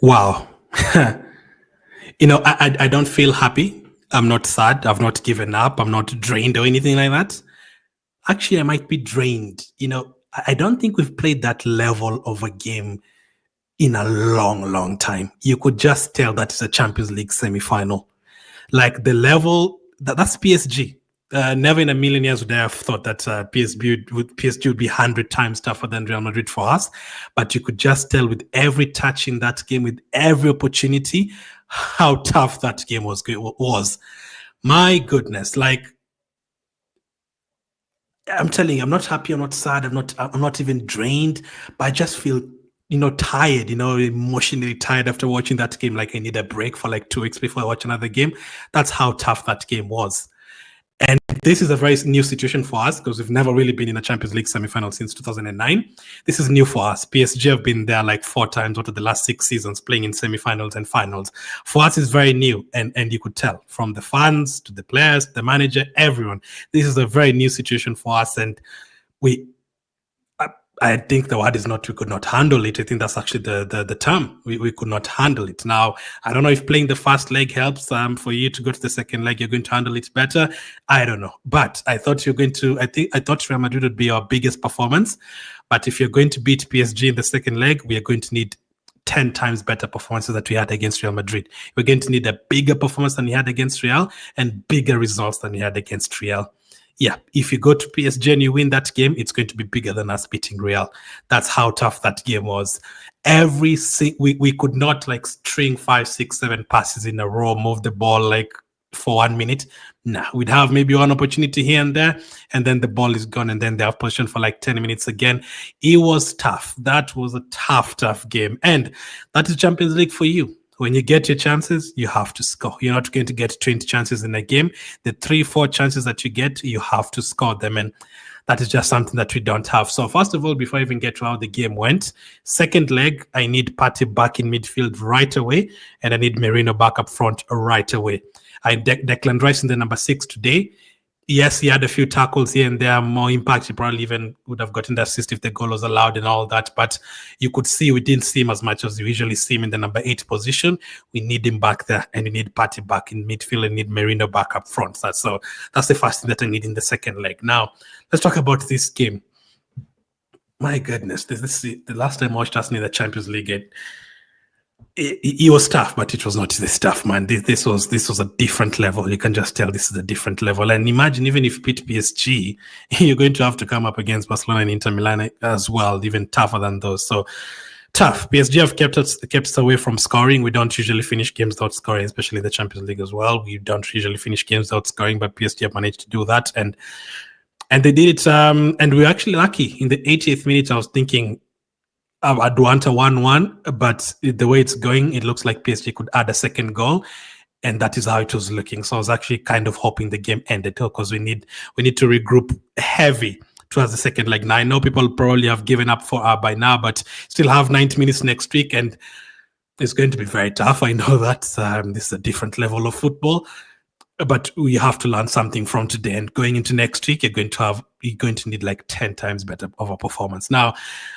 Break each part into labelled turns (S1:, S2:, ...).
S1: Wow. I don't feel happy. I'm not sad. I've not given up. I'm not drained or anything like that. Actually, I might be drained. I don't think we've played that level of a game in a long, long time. You could just tell that it's a Champions League semi-final. Like the level, that's PSG. Never in a million years would I have thought that PSG would be 100 times tougher than Real Madrid for us. But you could just tell with every touch in that game, with every opportunity, how tough that game was. My goodness, like I'm telling you, I'm not happy, I'm not sad, I'm not even drained, but I just feel tired, emotionally tired after watching that game. Like I need a break for like 2 weeks before I watch another game. That's how tough that game was. And this is a very new situation for us because we've never really been in a Champions League semi-final since 2009. This is new for us. PSG have been there like 4 times out of the last 6 seasons playing in semi-finals and finals. For us, it's very new. And you could tell from the fans to the players, the manager, everyone. This is a very new situation for us. And I think the word is not we could not handle it. I think that's actually the term. We could not handle it. Now, I don't know if playing the first leg helps for you to go to the second leg. You're going to handle it better. I don't know. But I thought I thought Real Madrid would be our biggest performance. But if you're going to beat PSG in the second leg, we are going to need 10 times better performances that we had against Real Madrid. We're going to need a bigger performance than we had against Real and bigger results than we had against Real. Yeah, if you go to PSG and you win that game, it's going to be bigger than us beating Real. That's how tough that game was. We could not like string 5, 6, 7 passes in a row, move the ball like for 1 minute. Nah, we'd have maybe one opportunity here and there, and then the ball is gone, and then they have possession for like 10 minutes again. It was tough. That was a tough game. And that is Champions League for you. When you get your chances, you have to score. You're not going to get 20 chances in a game. The 3-4 chances that you get, you have to score them. And that is just something that we don't have. So first of all, before I even get to how the game went, second leg, I need Partey back in midfield right away. And I need Merino back up front right away. I Declan Rice in the number 6 today. Yes, he had a few tackles here and there, more impact. He probably even would have gotten the assist if the goal was allowed and all that. But you could see we didn't see him as much as we usually see him in the number 8 position. We need him back there, and we need Partey back in midfield and need Merino back up front. That's the first thing that I need in the second leg. Now, let's talk about this game. My goodness, this is the last time I watched Arsenal in the Champions League. It was tough, but it was not this tough, man. This was a different level. You can just tell this is a different level. And imagine even if you beat PSG, you're going to have to come up against Barcelona and Inter Milan as well, even tougher than those. So tough. PSG have kept us away from scoring. We don't usually finish games without scoring, especially in the Champions League as well. We don't usually finish games without scoring, but PSG have managed to do that. And they did it. And we were actually lucky. In the 80th minute, I was thinking, I'd want a 1-1, but the way it's going, it looks like PSG could add a second goal, and that is how it was looking. So I was actually kind of hoping the game ended because we need to regroup heavy towards the second leg. Now I know people probably have given up by now, but still have 90 minutes next week, and it's going to be very tough. I know that this is a different level of football. But we have to learn something from today. And going into next week, you're going to need like 10 times better of a performance. Now,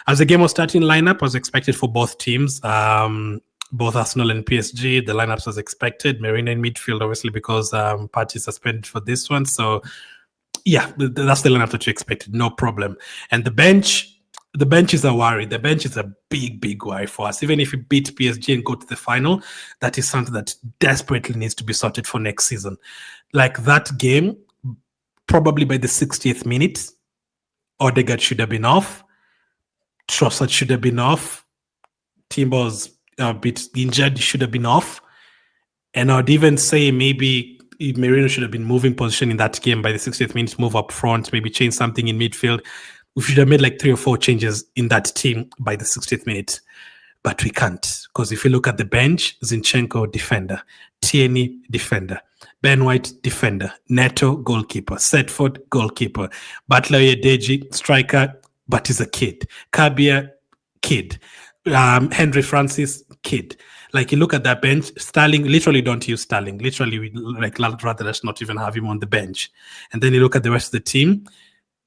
S1: as the game was starting, lineup was expected for both teams, both Arsenal and PSG. The lineups was expected. Merino in midfield, obviously, because Partey suspended for this one. So, yeah, that's the lineup that you expected. No problem. And the bench is a worry. The bench is a big worry for us. Even if we beat PSG and go to the final, that is something that desperately needs to be sorted for next season. Like that game, probably by the 60th minute, Odegaard should have been off. Trossard should have been off. Timber's a bit injured, should have been off. And I'd even say maybe Merino should have been moving position in that game by the 60th minute, move up front, maybe change something in midfield. We should have made like 3 or 4 changes in that team by the 60th minute. But we can't. Because if you look at the bench, Zinchenko, defender. Tierney, defender. Ben White, defender. Neto, goalkeeper. Setford, goalkeeper. Butler Yedeji, striker, but he's a kid. Kabia, kid. Henry Francis, kid. Like you look at that bench, Sterling, literally don't use Sterling. Literally, we like rather just not even have him on the bench. And then you look at the rest of the team.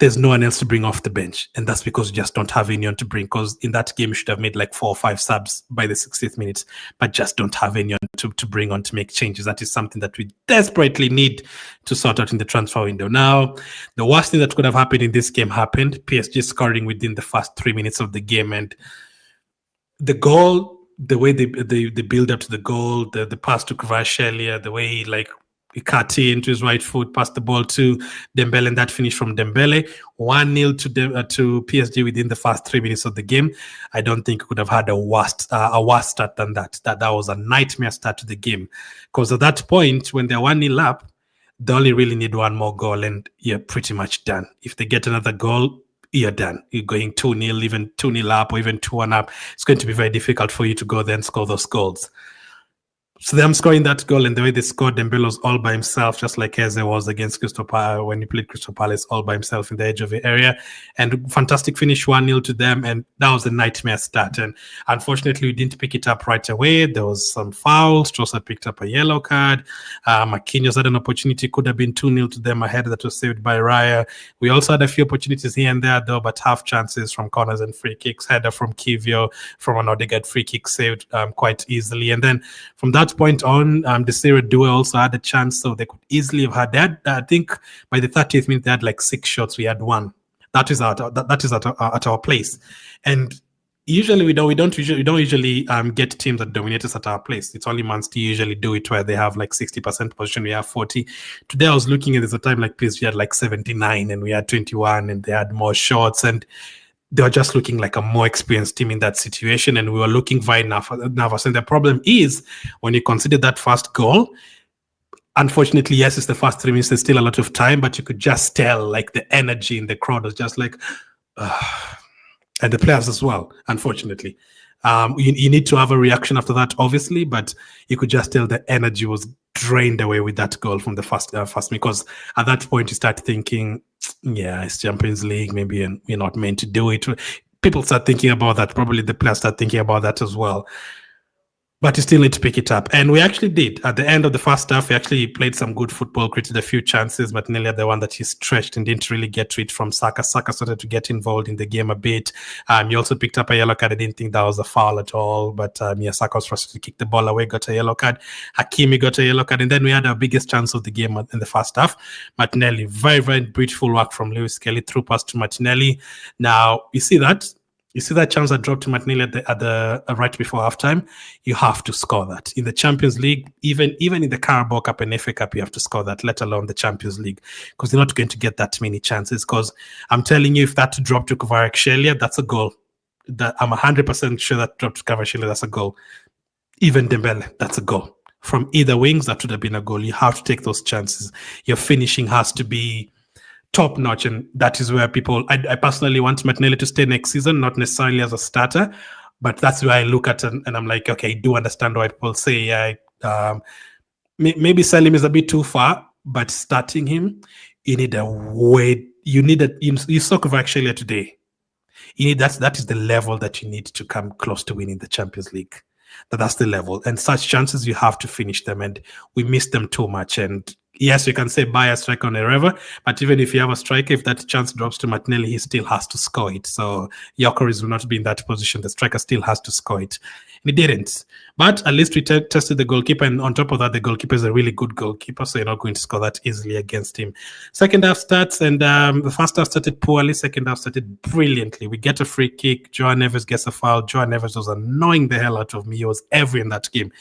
S1: there's no one else to bring off the bench. And that's because you just don't have anyone to bring. Because in that game, you should have made like 4 or 5 subs by the 60th minute, but just don't have anyone to bring on to make changes. That is something that we desperately need to sort out in the transfer window. Now, the worst thing that could have happened in this game happened. PSG scoring within the first 3 minutes of the game. And the goal, the way they build up to the goal, the pass to Kvaratskhelia, the way he cut into his right foot, passed the ball to Dembele, and that finish from Dembele, 1-0 to PSG within the first 3 minutes of the game. I don't think we could have had a worse start than that. That was a nightmare start to the game. Because at that point, when they're 1-0 up, they only really need one more goal, and you're pretty much done. If they get another goal, you're done. You're going 2-0, even 2-0 up, or even 2-1 up. It's going to be very difficult for you to go there and score those goals. So them scoring that goal, and the way they scored, Dembele was all by himself, just like Eze was against Crystal Palace when he played Crystal Palace, all by himself in the edge of the area. And fantastic finish, 1-0 to them, and that was a nightmare start. And unfortunately, we didn't pick it up right away. There was some fouls. Trossard picked up a yellow card. Marquinhos had an opportunity, could have been 2-0 to them ahead, that was saved by Raya. We also had a few opportunities here and there, though, but half chances from corners and free kicks. Header from Kivio, from an Odegaard free kick saved quite easily. And then from that point on, Desiree Doué also had a chance, so they could easily have had that. I think by the 30th minute they had like 6 shots. We had 1. That is at our place, and usually we don't usually get teams that dominate us at our place. It's only Man City usually do it where they have like 60% possession. We have 40. Today I was looking at there's a time like PSG had like 79 and we had 21, and they had more shots, and they were just looking like a more experienced team in that situation, and we were looking very nervous. And the problem is, when you consider that first goal, unfortunately, yes, it's the first 3 minutes, there's still a lot of time, but you could just tell like the energy in the crowd was just like, and the players as well, unfortunately. You need to have a reaction after that, obviously, but you could just tell the energy was drained away with that goal from the first because at that point you start thinking, yeah, it's Champions League, maybe we're not meant to do it. People start thinking about that. Probably the players start thinking about that as well. But you still need to pick it up. And we actually did. At the end of the first half, we actually played some good football, created a few chances. Martinelli had the one that he stretched and didn't really get to it from Saka. Saka started to get involved in the game a bit. He also picked up a yellow card. I didn't think that was a foul at all. But Saka was frustrated to kick the ball away, got a yellow card. Hakimi got a yellow card. And then we had our biggest chance of the game in the first half. Martinelli, very, very beautiful work from Lewis Kelly, through pass to Martinelli. Now, you see that? You see that chance that dropped to Martinelli at the right before halftime? You have to score that. In the Champions League, even in the Carabao Cup and FA Cup, you have to score that, let alone the Champions League, because you're not going to get that many chances. Because I'm telling you, if that dropped to Kvaratskhelia, that's a goal. That I'm 100% sure that dropped to Kvaratskhelia, that's a goal. Even Dembele, that's a goal. From either wings, that would have been a goal. You have to take those chances. Your finishing has to be top notch, and that is where people. I personally want Martinelli to stay next season, not necessarily as a starter, but that's where I look at and I'm like, okay, I do understand why people say maybe sell him is a bit too far, but starting him, you need a way. You saw Kvaratskhelia today. You need that is the level that you need to come close to winning the Champions League. That's the level, and such chances you have to finish them, and we miss them too much. And yes, you can say buy a striker on a river, but even if you have a striker, if that chance drops to Martinelli, he still has to score it. So Gyökeres will not be in that position. The striker still has to score it. And he didn't. But at least we tested the goalkeeper, and on top of that, the goalkeeper is a really good goalkeeper, so you're not going to score that easily against him. Second half starts, and the first half started poorly. Second half started brilliantly. We get a free kick. Joao Neves gets a foul. Joao Neves was annoying the hell out of me. He was every in that game.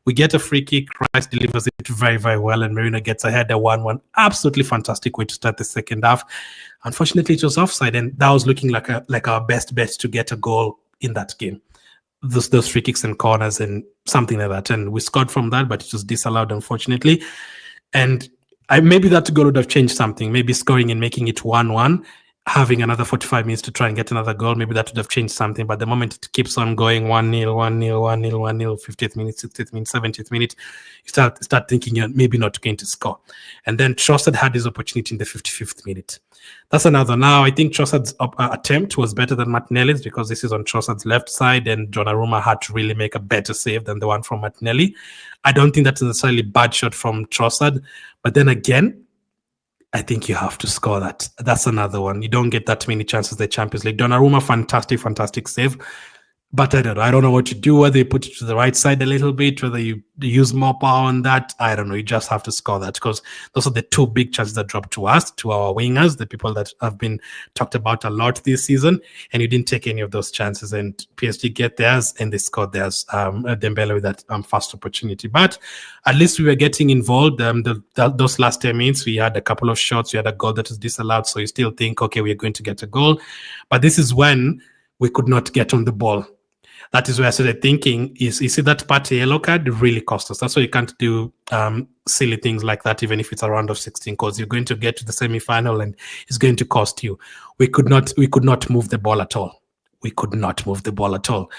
S1: We get a free kick. Rice delivers it very, very well, and Merino gets ahead at 1-1. Absolutely fantastic way to start the second half. Unfortunately, it was offside, and that was looking like our best bet to get a goal in that game. Those free kicks and corners and something like that. And we scored from that, but it was disallowed, unfortunately. And maybe that goal would have changed something. Maybe scoring and making it 1-1, having another 45 minutes to try and get another goal, maybe that would have changed something. But the moment it keeps on going 1-0, 1-0, 1-0, 1-0, 50th minute, 60th minute, 70th minute, you start thinking you're maybe not going to score. And then Trossard had his opportunity in the 55th minute. That's another. Now, I think Trossard's attempt was better than Martinelli's, because this is on Trossard's left side, and Donnarumma had to really make a better save than the one from Martinelli. I don't think that's necessarily a bad shot from Trossard. But then again, I think you have to score that. That's another one. You don't get that many chances in the Champions League. Donnarumma, fantastic save. But I don't know. I don't know what you do, whether you put it to the right side a little bit, whether you use more power on that. I don't know. You just have to score that, because those are the two big chances that dropped to us, to our wingers, the people that have been talked about a lot this season. And you didn't take any of those chances. And PSG get theirs, and they scored theirs. Dembele with that fast opportunity. But at least we were getting involved. Those last 10 minutes, we had a couple of shots. We had a goal that was disallowed. So you still think, okay, we're going to get a goal. But this is when we could not get on the ball. That is where I started thinking, you see that Partey yellow card really cost us. That's why you can't do silly things like that, even if it's a round of 16, because you're going to get to the semi-final and it's going to cost you. We could not move the ball at all. We could not move the ball at all.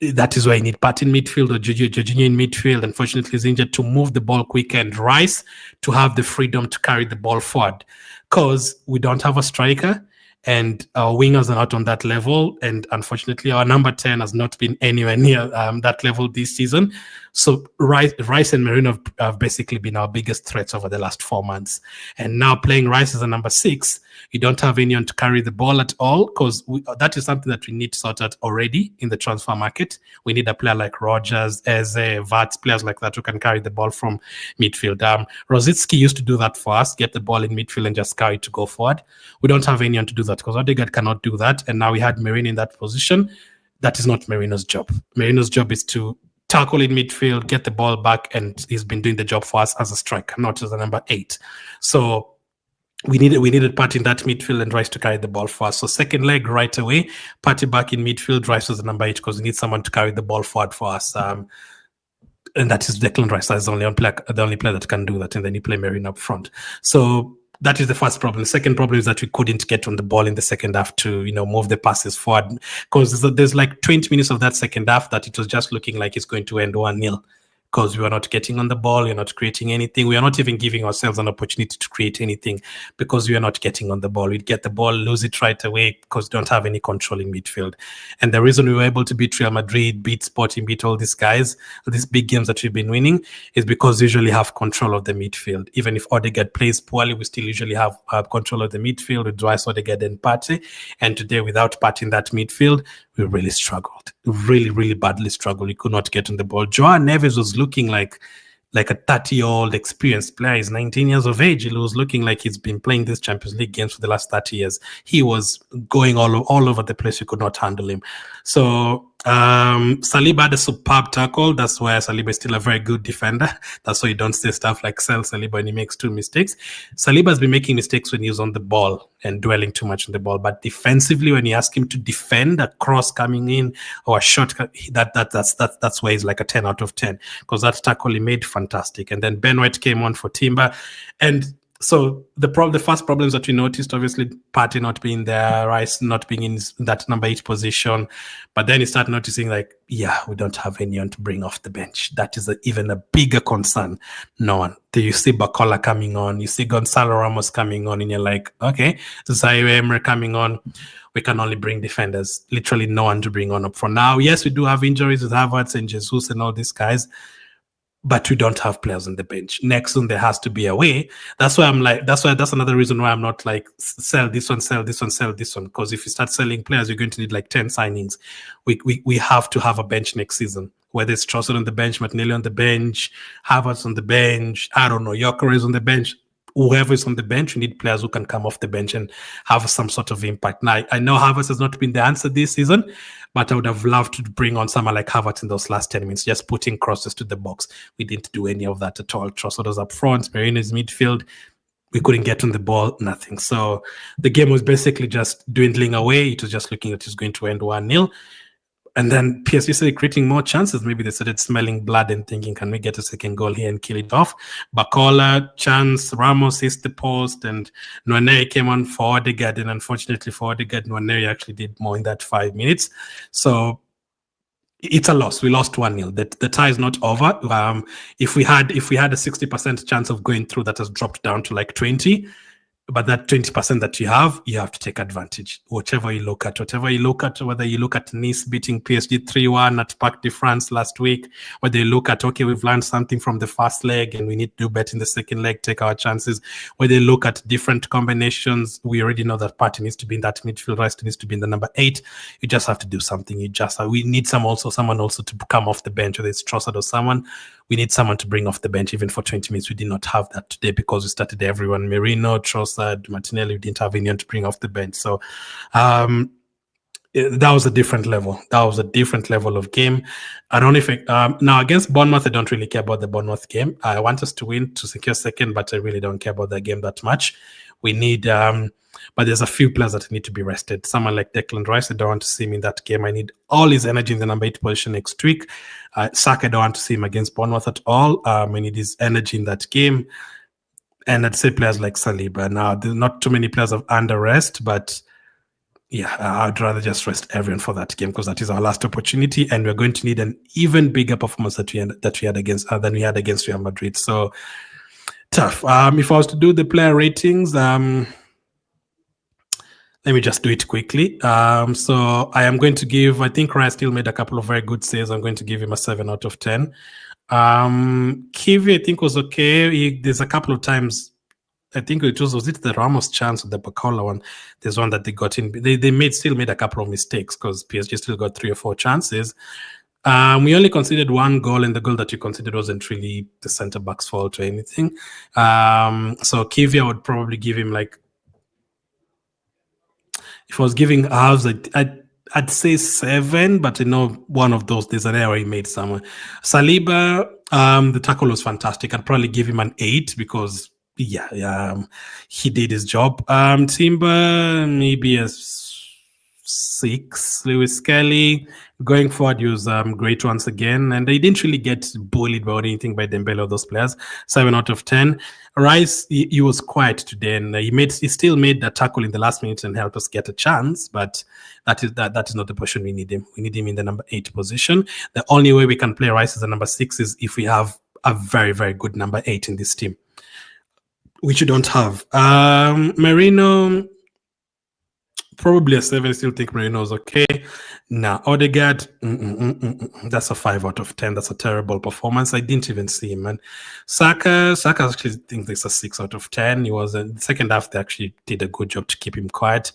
S1: That is why you need Partey in midfield or Jorginho in midfield. Unfortunately, he's injured, to move the ball quick, and Rice to have the freedom to carry the ball forward, because we don't have a striker. And our wingers are not on that level. And unfortunately, our number 10 has not been anywhere near that level this season. So Rice and Merino have basically been our biggest threats over the last 4 months. And now playing Rice as a number 6, you don't have anyone to carry the ball at all, because that is something that we need to sort out already in the transfer market. We need a player like Rogers, Eze, Vats, players like that who can carry the ball from midfield. Rosicki used to do that for us, get the ball in midfield and just carry it to go forward. We don't have anyone to do that, because Odegaard cannot do that. And now we had Merino in that position. That is not Merino's job. Merino's job is to tackle in midfield, get the ball back, and he's been doing the job for us as a striker, not as a number 8. So we needed Partey in that midfield and Rice to carry the ball for us. So second leg right away, Partey back in midfield, Rice was the number 8, because we need someone to carry the ball forward for us. And that is Declan Rice. That's the only player that can do that. And then you play Merino up front. So that is the first problem. The second problem is that we couldn't get on the ball in the second half to, move the passes forward, because there's like 20 minutes of that second half that it was just looking like it's going to end 1-0. Because we were not getting on the ball, we're not creating anything. We are not even giving ourselves an opportunity to create anything, because we are not getting on the ball. We'd get the ball, lose it right away, because we don't have any control in midfield. And the reason we were able to beat Real Madrid, beat Sporting, beat all these guys, these big games that we've been winning, is because we usually have control of the midfield. Even if Odegaard plays poorly, we still usually have control of the midfield with Rice, Odegaard, and Partey. And today, without Partey in that midfield, we really struggled. Really, really badly struggled. We could not get on the ball. Joao Neves was looking like a 30-year-old experienced player. He's 19 years of age. He was looking like he's been playing these Champions League games for the last 30 years. He was going all over the place. You could not handle him. So Saliba had a superb tackle. That's why Saliba is still a very good defender. That's why you don't say stuff like sell Saliba when he makes 2 mistakes. Saliba has been making mistakes when he's on the ball and dwelling too much on the ball. But defensively, when you ask him to defend a cross coming in or a shot, that's where he's like a 10 out of 10, because that tackle he made, fantastic. And then Ben White came on for Timber. And so the first problems that we noticed, obviously, Partey not being there, Rice not being in that number 8 position. But then you start noticing, we don't have anyone to bring off the bench. That is even a bigger concern. No one. You see Bakola coming on, you see Gonzalo Ramos coming on, and you're like, okay, Zaire Emery coming on. We can only bring defenders. Literally no one to bring on up for now. Yes, we do have injuries with Havertz and Jesus and all these guys, but we don't have players on the bench. Next soon there has to be a way. That's another reason why I'm not like sell this one, sell this one, sell this one. Because if you start selling players, you're going to need like 10 signings. We have to have a bench next season. Whether it's Trossard on the bench, Martinelli on the bench, Havertz on the bench, I don't know, Gyökeres on the bench. Whoever is on the bench, you need players who can come off the bench and have some sort of impact. Now, I know Havertz has not been the answer this season, but I would have loved to bring on someone like Havertz in those last 10 minutes, just putting crosses to the box. We didn't do any of that at all. Trossard was up front, Merino is midfield. We couldn't get on the ball, nothing. So the game was basically just dwindling away. It was just looking like it was going to end 1-0. And then PSG started creating more chances. Maybe they started smelling blood and thinking, can we get a second goal here and kill it off? Bakola, chance, Ramos hits the post, and Nwaneri came on for Odegaard. And unfortunately for Odegaard, Nwaneri actually did more in that 5 minutes. So it's a loss. We lost 1-0. The tie is not over. If we had a 60% chance of going through, that has dropped down to like 20. But that 20% that you have to take advantage. Whatever you look at, whether you look at Nice beating PSG 3-1 at Parc de France last week, whether you look at, okay, we've learned something from the first leg and we need to do better in the second leg, take our chances. Whether you look at different combinations, we already know that Partey needs to be in that midfield, Rice needs to be in the number 8. You just have to do something. We need someone also to come off the bench, whether it's Trossard or someone. We need someone to bring off the bench even for 20 minutes. We did not have that today because we started everyone. Merino, Trossard, Martinelli, we didn't have anyone to bring off the bench. So that was a different level. That was a different level of game. I don't know if now against Bournemouth, I don't really care about the Bournemouth game. I want us to win to secure second, but I really don't care about that game that much. We need but there's a few players that need to be rested. Someone like Declan Rice, I don't want to see him in that game. I need all his energy in the number 8 position next week. Saka, I don't want to see him against Bournemouth at all. I need his energy in that game. And I'd say players like Saliba. Now, there's not too many players of under rest, but yeah, I'd rather just rest everyone for that game because that is our last opportunity, and we're going to need an even bigger performance that we had against than we had against Real Madrid. So tough. If I was to do the player ratings, let me just do it quickly. So I am going to give, I think Raya still made a couple of very good saves. I'm going to give him a 7 out of 10. Kiwi, I think, was okay. There's a couple of times, I think was it the Ramos chance or the Bacola one? There's one that they got in. They still made a couple of mistakes because PSG still got 3 or 4 chances. We only considered 1 goal, and the goal that you considered wasn't really the centre back's fault or anything. So Kiwi, I would probably give him like, if I was giving halves, I'd say 7, but I know one of those, there's an error he made somewhere. Saliba, the tackle was fantastic. I'd probably give him an 8 because, he did his job. Timber, maybe a 6. Lewis Kelly, going forward, he was great once again, and they didn't really get bullied by anything by Dembele or those players. 7 out of 10. Rice, he was quiet today, and he still made that tackle in the last minute and helped us get a chance, but that is not the position we need him. We need him in the number 8 position. The only way we can play Rice as a number 6 is if we have a very, very good number 8 in this team, which you don't have. Merino, probably a 7. I still think Merino is okay. Now, Odegaard, that's a 5 out of 10. That's a terrible performance. I didn't even see him, man. Saka actually thinks it's a 6 out of 10. He was in the second half, they actually did a good job to keep him quiet.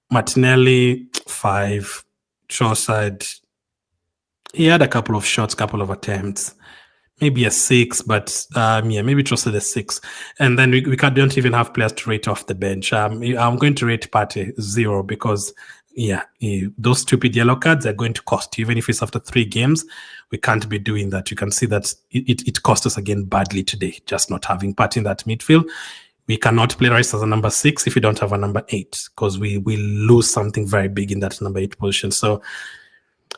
S1: Martinelli, 5. Trossard, he had a couple of shots, couple of attempts. Maybe a 6, but maybe Trossard a 6. And then we don't even have players to rate off the bench. I'm going to rate Partey 0 because, those stupid yellow cards are going to cost you. Even if it's after 3 games, we can't be doing that. You can see that it cost us again badly today, just not having Partey in that midfield. We cannot play Rice as a number 6 if we don't have a number 8 because we lose something very big in that number 8 position. So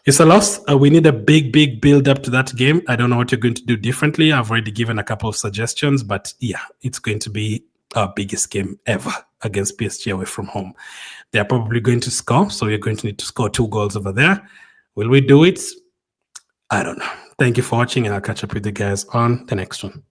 S1: it's a loss. We need a big, big build up to that game. I don't know what you're going to do differently. I've already given a couple of suggestions, but it's going to be our biggest game ever against PSG away from home. They're probably going to score, so we're going to need to score 2 goals over there. Will we do it? I don't know. Thank you for watching, and I'll catch up with you guys on the next one.